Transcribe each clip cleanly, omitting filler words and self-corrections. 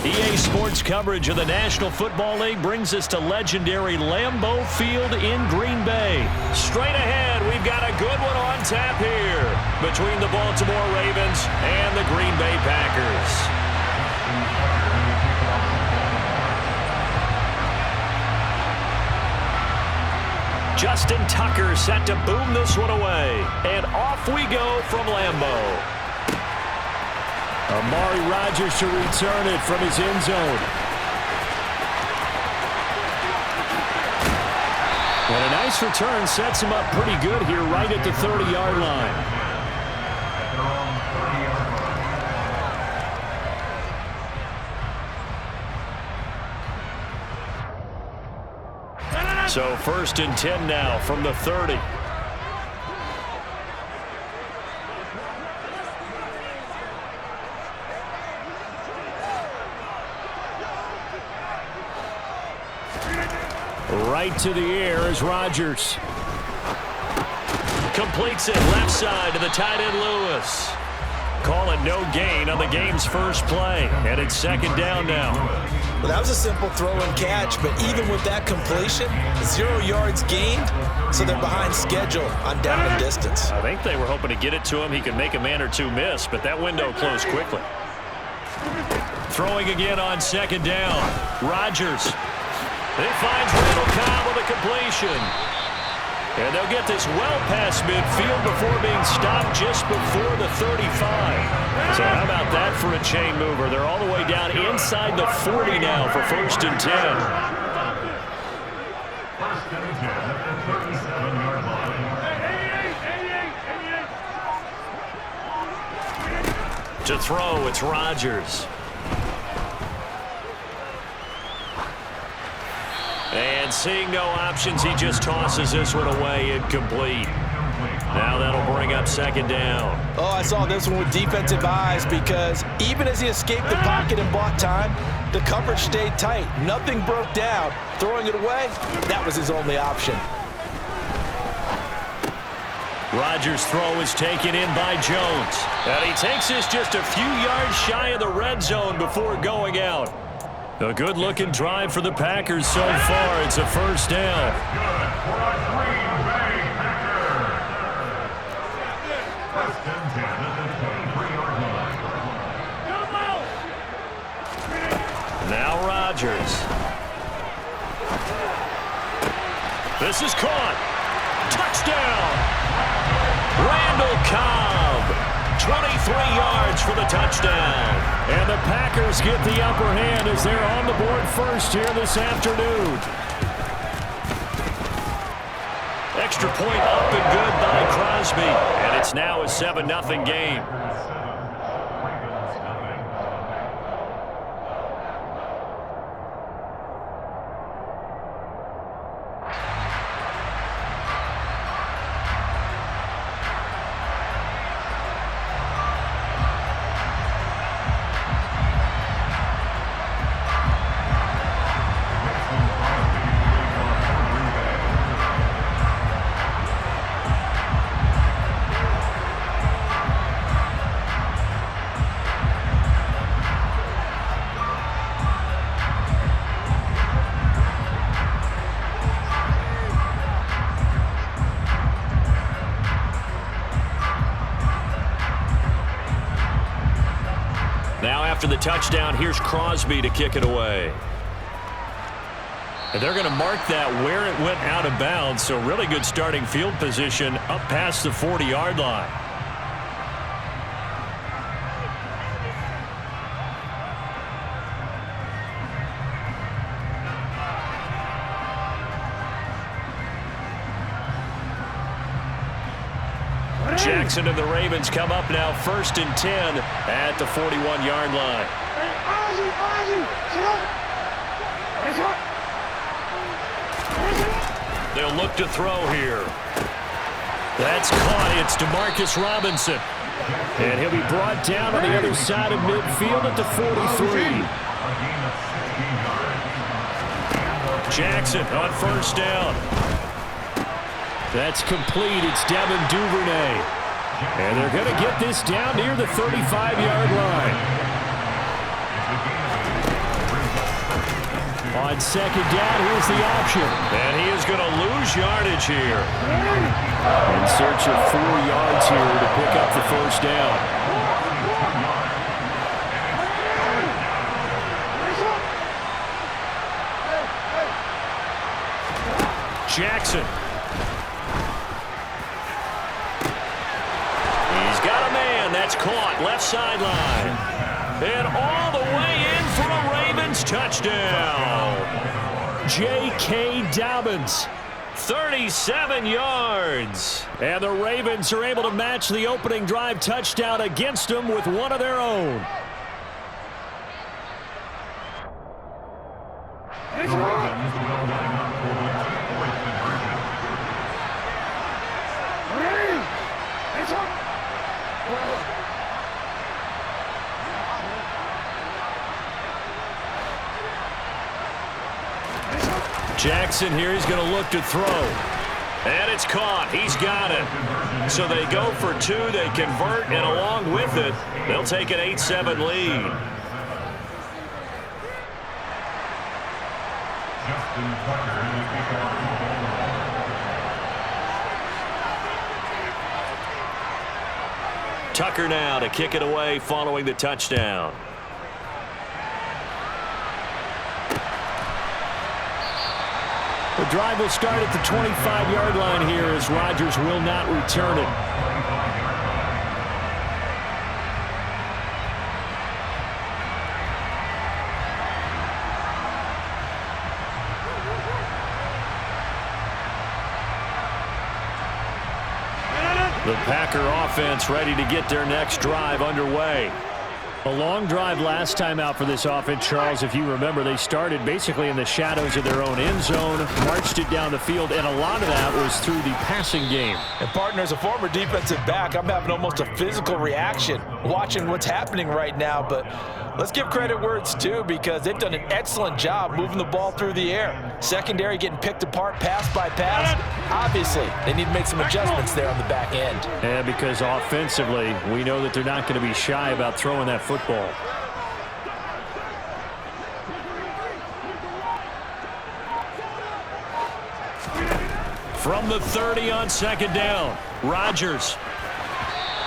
EA Sports coverage of the National Football League brings us to legendary Lambeau Field in Green Bay. Straight ahead, we've got a good one on tap here between the Baltimore Ravens and the Green Bay Packers. Justin Tucker set to boom this one away. And off we go from Lambeau. Amari Rodgers to return it from his end zone. And a nice return sets him up pretty good here right at the 30-yard line. So 1st and 10 now from the 30. Right to the air is Rodgers. Completes it left side to the tight end Lewis. Call it no gain on the game's first play. And it's 2nd down now. Well, that was a simple throw and catch, but even with that completion, 0 yards gained, so they're behind schedule on down and distance. I think they were hoping to get it to him. He could make a man or two miss, but that window closed quickly. Throwing again on 2nd down. Rodgers. He finds Randall Cobb with a completion. And they'll get this well past midfield before being stopped just before the 35. So how about that for a chain mover? They're all the way down inside the 40 now for 1st and 10. To throw, it's Rodgers. And seeing no options, he just tosses this one away, incomplete. Now that'll bring up 2nd down. Oh, I saw this one with defensive eyes because even as he escaped the pocket and bought time, the coverage stayed tight. Nothing broke down. Throwing it away, that was his only option. Rodgers' throw is taken in by Jones. And he takes this just a few yards shy of the red zone before going out. A good-looking drive for the Packers so far. It's a 1st down. Now Rodgers. This is caught. Touchdown. Randall Cobb. 23 yards for the touchdown. And the Packers get the upper hand as they're on the board first here this afternoon. Extra point up and good by Crosby. And it's now a 7-0 game. After the touchdown, here's Crosby to kick it away. And they're going to mark that where it went out of bounds, so really good starting field position up past the 40-yard line. Jackson and the Ravens come up now 1st and 10 at the 41-yard line. They'll look to throw here. That's caught. It's DeMarcus Robinson. And he'll be brought down on the other side of midfield at the 43. Jackson on 1st down. That's complete. It's Devin Duvernay. And they're going to get this down near the 35-yard line. On second down, here's the option. And he is going to lose yardage here. In search of 4 yards here to pick up the first down. Jackson. He's got a man. That's caught. Left sideline. And all the way in for a Ravens touchdown. J.K. Dobbins. 37 yards. And the Ravens are able to match the opening drive touchdown against them with one of their own. Jackson here, he's going to look to throw. And it's caught. He's got it. So they go for 2, they convert, and along with it, they'll take an 8-7 lead. Tucker now to kick it away following the touchdown. The drive will start at the 25-yard line here as Rodgers will not return it. The Packer offense ready to get their next drive underway. A long drive last time out for this offense, Charles. If you remember, they started basically in the shadows of their own end zone, marched it down the field, and a lot of that was through the passing game. And, partner, as a former defensive back, I'm having almost a physical reaction watching what's happening right now. But let's give credit where it's due because they've done an excellent job moving the ball through the air. Secondary getting picked apart pass by pass. Obviously, they need to make some adjustments there on the back end. And because offensively, we know that they're not going to be shy about throwing that football. From the 30 on second down, Rodgers.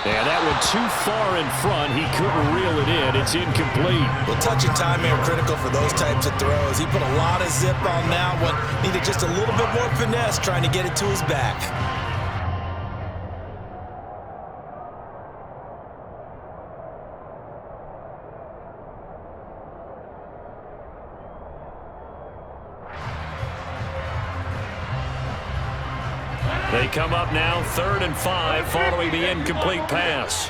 And that one too far in front. He couldn't reel it in. It's incomplete. Well, touch and time are critical for those types of throws. He put a lot of zip on that one. Needed just a little bit more finesse trying to get it to his back. They come up now 3rd and 5 following the incomplete pass.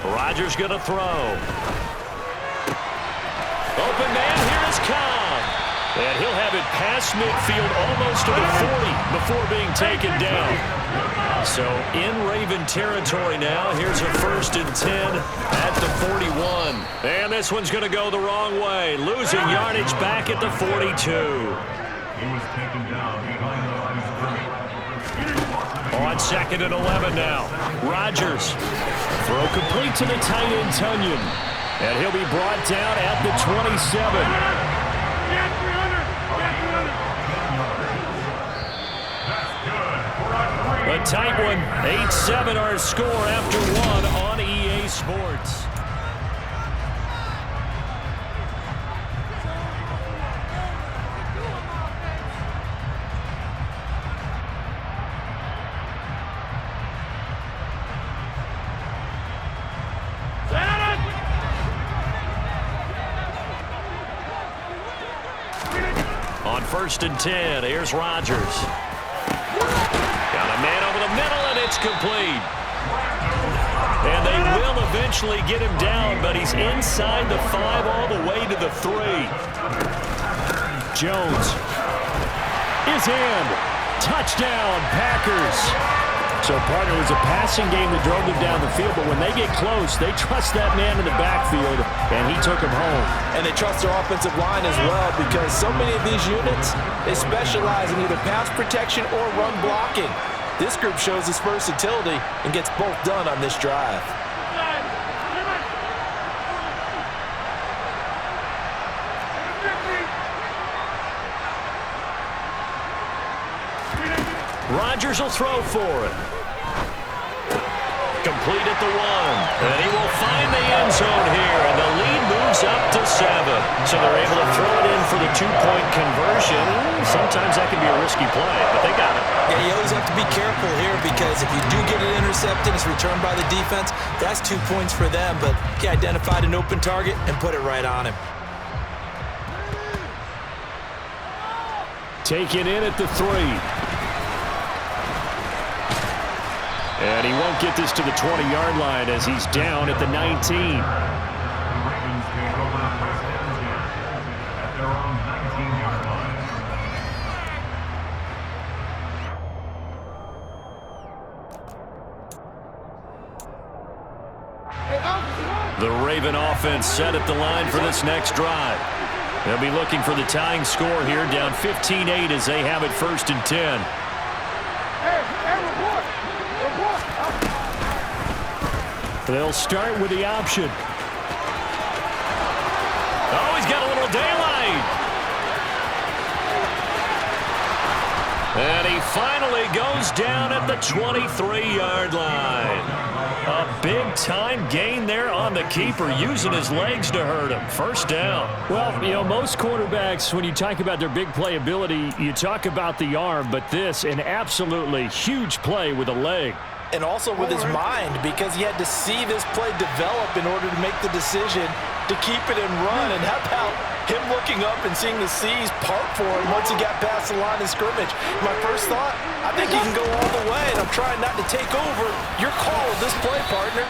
Rodgers going to throw. Open man, here is Cobb. And he'll have it past midfield almost to the 40 before being taken down. So in Raven territory now. Here's a 1st and 10 at the 41. And this one's going to go the wrong way. Losing yardage back at the 42. He was taken down behind the line of scrimmage. On 2nd and 11 now. Rodgers. Throw complete to the tight end, Tunyon. And he'll be brought down at the 27. A tight one. 8-7 our score after 1 on EA Sports. On 1st and 10, here's Rodgers. Got a man over the middle, and it's complete. And they will eventually get him down, but he's inside the 5 all the way to the 3. Jones is in. Touchdown, Packers. So, partner, it was a passing game that drove them down the field, but when they get close, they trust that man in the backfield, and he took him home. And they trust their offensive line as well because so many of these units, they specialize in either pass protection or run blocking. This group shows its versatility and gets both done on this drive. Rodgers will throw for it. Complete at the 1. And he will find the end zone here. And the lead moves up to 7. So they're able to throw it in for the 2-point conversion. Sometimes that can be a risky play, but they got it. Yeah, you always have to be careful here because if you do get it intercepted, it's returned by the defense. That's 2 points for them, but he identified an open target and put it right on him. Taken in at the 3. And he won't get this to the 20-yard line as he's down at the 19. The Ravens take over first and 10 at their own 19-yard line. The Raven offense set at the line for this next drive. They'll be looking for the tying score here, down 15-8 as they have it 1st and 10. They'll start with the option. Oh, he's got a little daylight. And he finally goes down at the 23-yard line. A big-time gain there on the keeper, using his legs to hurt him. First down. Well, you know, most quarterbacks, when you talk about their big playability, you talk about the arm, but this, an absolutely huge play with a leg. And also with his mind, because he had to see this play develop in order to make the decision to keep it and run. And how about him looking up and seeing the seas part for him once he got past the line of scrimmage? My first thought, I think he can go all the way, and I'm trying not to take over. Your call with this play, partner.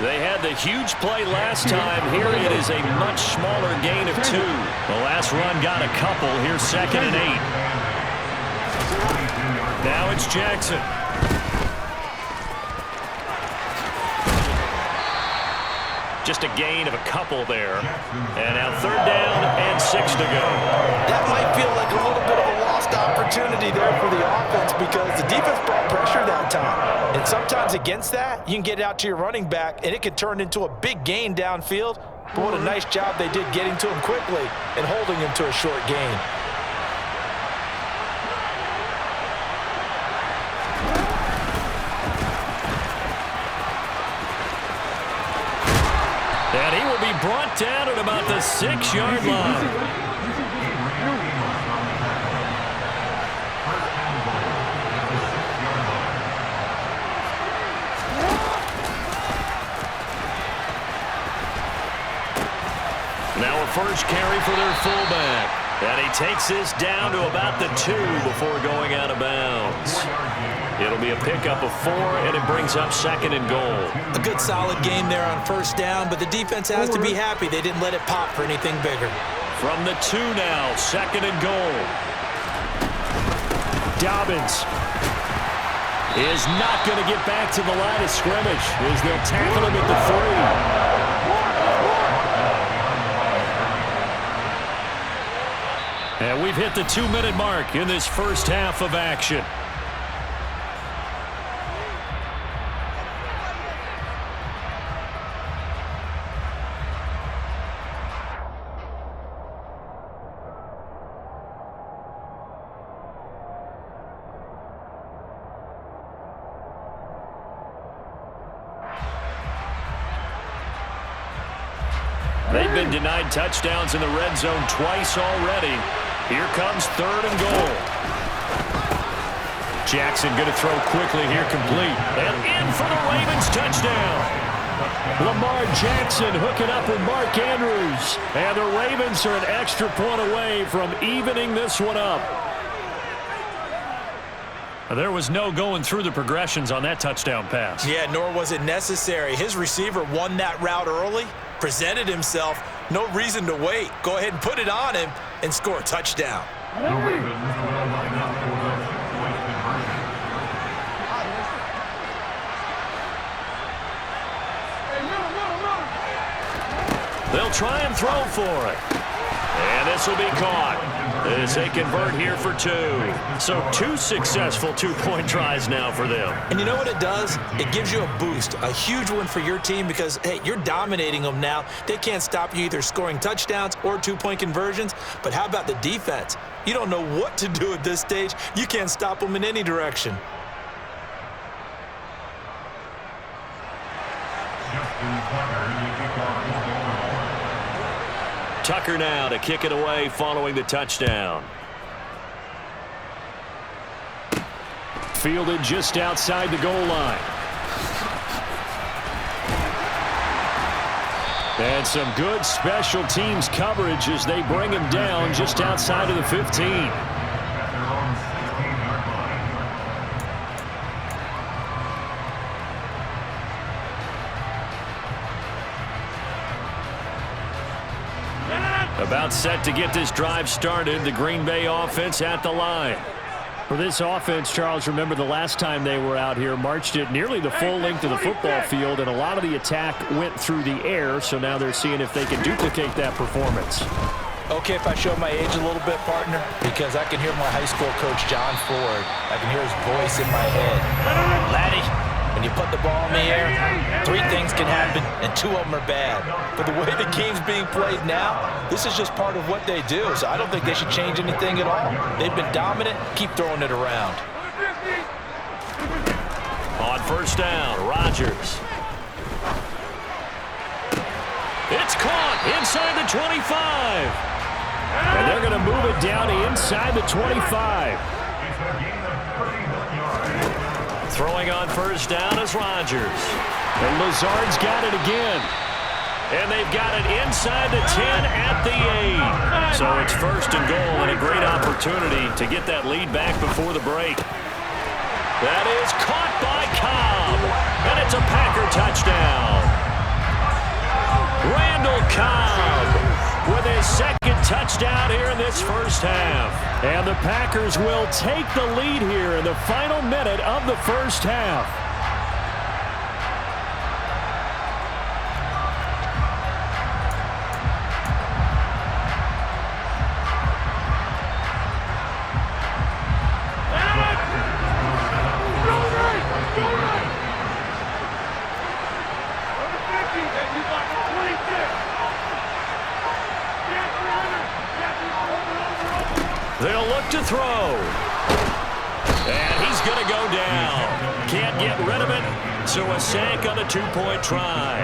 They had the huge play last time. Here it is a much smaller gain of 2. The last run got a couple. Here's 2nd and 8. Now it's Jackson. Just a gain of a couple there. And now 3rd down and 6 to go. That might feel like a little bit of a lost opportunity there for the offense because the defense brought pressure that time. And sometimes against that, you can get out to your running back, and it could turn into a big gain downfield. But what a nice job they did getting to him quickly and holding him to a short gain. And he will be brought down at about the 6-yard line. Now a first carry for their fullback. And he takes this down to about the 2 before going out of bounds. It'll be a pickup of 4, and it brings up 2nd and goal. A good solid game there on 1st down, but the defense has to be happy they didn't let it pop for anything bigger. From the 2 now, 2nd and goal. Dobbins is not going to get back to the line of scrimmage as they'll tackle him at the 3. And we've hit the 2-minute mark in this first half of action. They've been denied touchdowns in the red zone twice already. Here comes 3rd and goal. Jackson going to throw quickly here, complete. And in for the Ravens touchdown. Lamar Jackson hooking up with Mark Andrews. And the Ravens are an extra point away from evening this one up. There was no going through the progressions on that touchdown pass. Yeah, nor was it necessary. His receiver won that route early, presented himself, no reason to wait. Go ahead and put it on him and score a touchdown. The Ravens will line up for the 2-point conversion. They'll try and throw for it. And this will be caught as they convert here for 2. So 2 successful two-point tries now for them. And you know what it does? It gives you a boost, a huge one for your team because, hey, you're dominating them now. They can't stop you either scoring touchdowns or two-point conversions. But how about the defense? You don't know what to do at this stage. You can't stop them in any direction. Tucker now to kick it away following the touchdown. Fielded just outside the goal line. And some good special teams coverage as they bring him down just outside of the 15. About set to get this drive started. The Green Bay offense at the line. For this offense, Charles, remember the last time they were out here, marched it nearly the full length of the football field, and a lot of the attack went through the air, so now they're seeing if they can duplicate that performance. Okay, if I show my age a little bit, partner, because I can hear my high school coach, John Ford. I can hear his voice in my head. Laddie, when you put the ball in the air, 3 things can happen, and 2 of them are bad. But the way the game's being played now, this is just part of what they do, so I don't think they should change anything at all. They've been dominant. Keep throwing it around. On first down, Rodgers. It's caught inside the 25. And they're going to move it down inside the 25. Throwing on first down is Rodgers. And Lazard's got it again. And they've got it inside the 10 at the 8. So it's first and goal and a great opportunity to get that lead back before the break. That is caught by Cobb. And it's a Packer touchdown. Randall Cobb with his second touchdown here in this first half. And the Packers will take the lead here in the final minute of the first half. They'll look to throw. And he's going to go down. Can't get rid of it, so a sack on a 2-point try.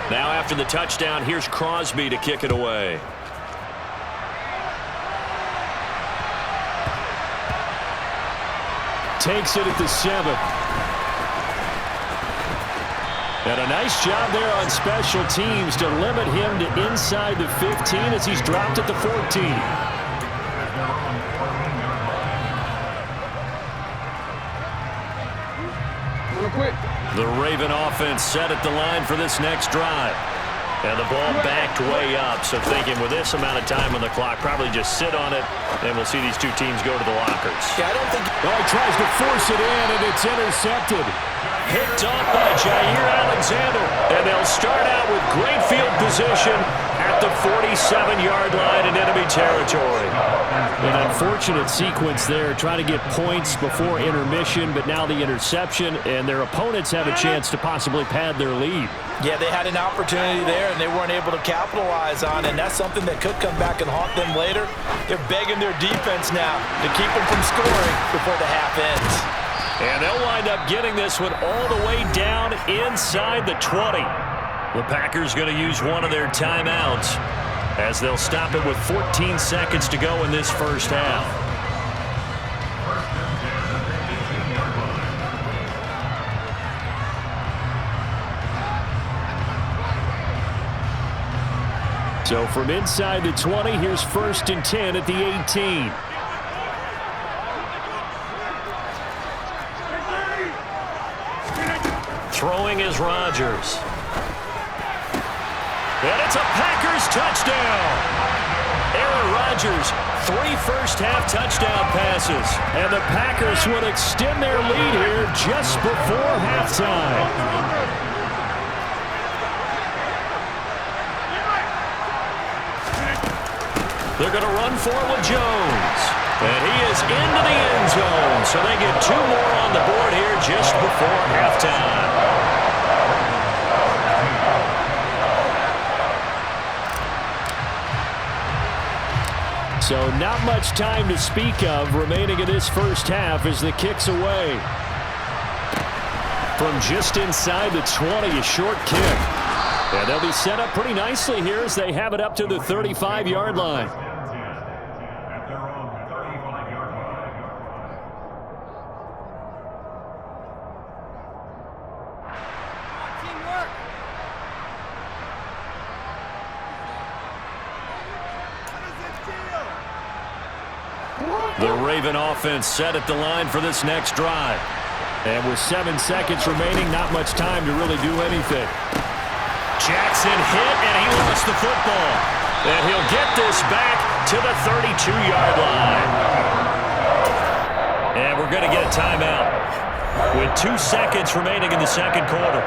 Now after the touchdown, here's Crosby to kick it away. Takes it at the 7. And a nice job there on special teams to limit him to inside the 15 as he's dropped at the 14. The Raven offense set at the line for this next drive. And the ball backed way up, so thinking with this amount of time on the clock, probably just sit on it, and we'll see these two teams go to the lockers. Yeah, I don't think... Oh, he tries to force it in, and it's intercepted. Picked off by Jair Alexander, and they'll start out with great field position at the 47-yard line in enemy territory. An unfortunate sequence there, trying to get points before intermission, but now the interception, and their opponents have a chance to possibly pad their lead. Yeah, they had an opportunity there, and they weren't able to capitalize on it, and that's something that could come back and haunt them later. They're begging their defense now to keep them from scoring before the half ends. And they'll wind up getting this one all the way down inside the 20. The Packers going to use one of their timeouts as they'll stop it with 14 seconds to go in this first half. So from inside the 20, here's first and 10 at the 18. Throwing is Rodgers. And it's a Packers touchdown. Aaron Rodgers, 3 first-half touchdown passes. And the Packers would extend their lead here just before halftime. They're going to run for it with Jones. And he is into the end zone. So they get 2 more on the board here just before halftime. So not much time to speak of remaining in this first half as the kick's away. From just inside the 20, a short kick. And they'll be set up pretty nicely here as they have it up to the 35-yard line. At their own 35-yard line. Teamwork. The Raven offense set at the line for this next drive. And with 7 seconds remaining, not much time to really do anything. Jackson hit, and he lost the football. And he'll get this back to the 32-yard line. And we're going to get a timeout with 2 seconds remaining in the second quarter.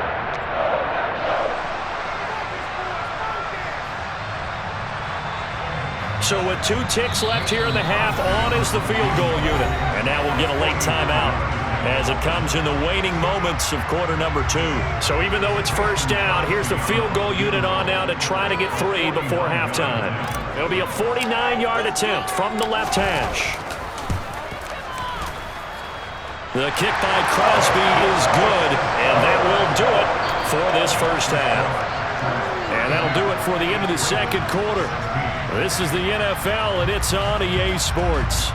So with 2 ticks left here in the half, on is the field goal unit. And now we'll get a late timeout as it comes in the waning moments of quarter number 2. So even though it's first down, here's the field goal unit on now to try to get 3 before halftime. It'll be a 49-yard attempt from the left hash. The kick by Crosby is good, and that will do it for this first half. And that'll do it for the end of the second quarter. This is the NFL, and it's on EA Sports.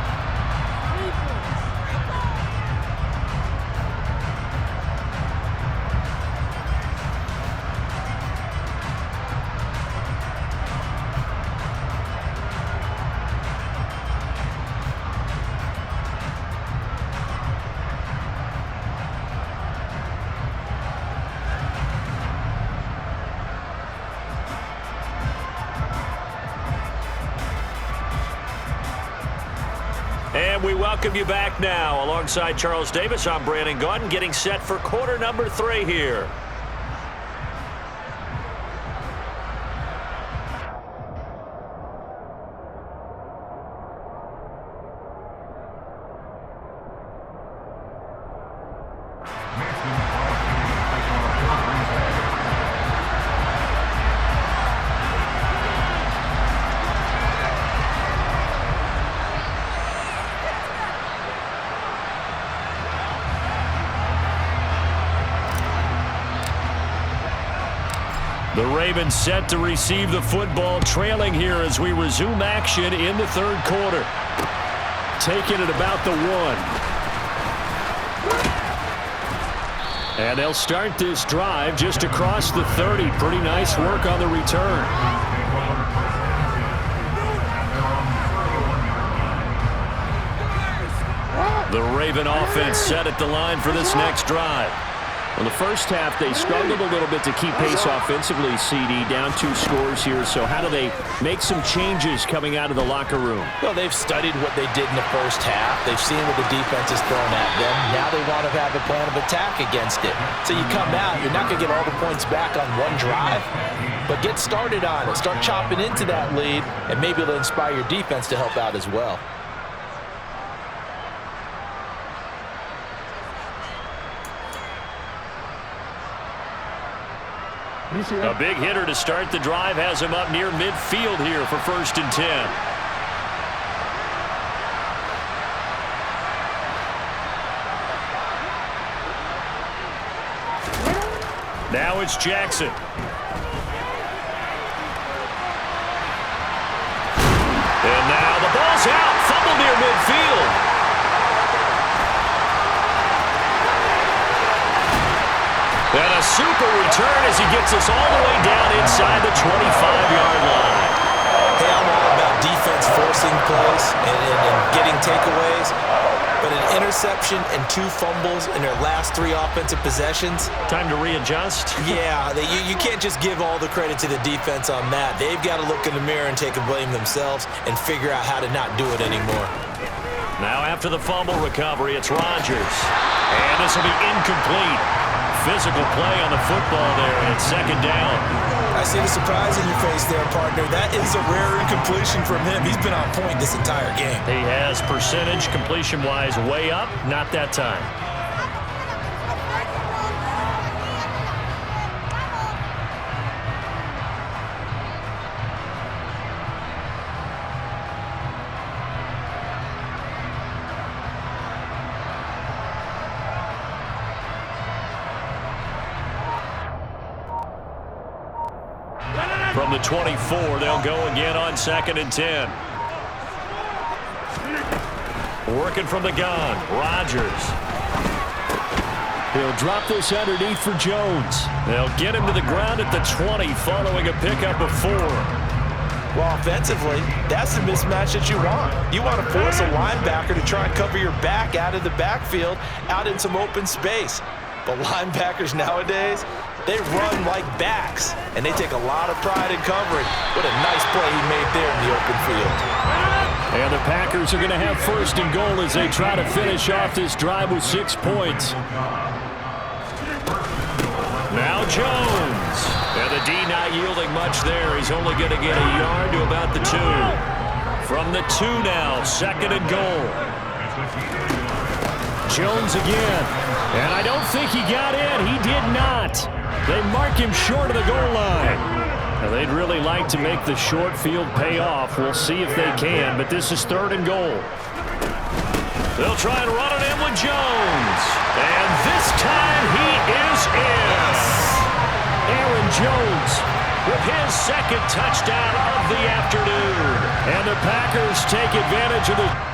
And we welcome you back now. Alongside Charles Davis, I'm Brandon Gaudin, getting set for quarter number 3 here. The Ravens set to receive the football, trailing here as we resume action in the third quarter. Taking it about the 1. And they'll start this drive just across the 30. Pretty nice work on the return. The Raven offense set at the line for this next drive. In the first half, they struggled a little bit to keep pace offensively, CD, down 2 scores here. So how do they make some changes coming out of the locker room? Well, they've studied what they did in the first half. They've seen what the defense is throwing at them. Now they want to have a plan of attack against it. So you come out, you're not going to get all the points back on one drive, but get started on it. Start chopping into that lead, and maybe it'll inspire your defense to help out as well. A big hitter to start the drive has him up near midfield here for 1st and 10. Now it's Jackson. And now the ball's out. Fumble near midfield. And a super return as he gets us all the way down inside the 25-yard line. Hey, I'm all about defense forcing plays and getting takeaways. But an interception and 2 fumbles in their last 3 offensive possessions. Time to readjust. Yeah, you can't just give all the credit to the defense on that. They've got to look in the mirror and take a blame themselves and figure out how to not do it anymore. Now after the fumble recovery, it's Rodgers. And this will be incomplete. physical play on the football there, and it's second down. I see the surprise in your face there, partner. That is a rare incompletion from him. He's been on point this entire game. He has percentage completion-wise way up, not that time. From the 24, they'll go again on 2nd and 10. Working from the gun, Rodgers. He'll drop this underneath for Jones. They'll get him to the ground at the 20 following a pickup of 4. Well, offensively, that's the mismatch that you want. You want to force a linebacker to try and cover your back out of the backfield, out in some open space. But linebackers nowadays, they run like backs, and they take a lot of pride in covering. What a nice play he made there in the open field. And the Packers are going to have 1st and goal as they try to finish off this drive with 6 points. Now Jones. And the D not yielding much there. He's only going to get a yard to about the 2. From the 2 now, 2nd and goal. Jones again. And I don't think he got in. He did not. They mark him short of the goal line. Now, they'd really like to make the short field pay off. We'll see if they can, but this is 3rd and goal. They'll try and run it in with Jones. And this time he is in. Aaron Jones with his 2nd touchdown of the afternoon. And the Packers take advantage of the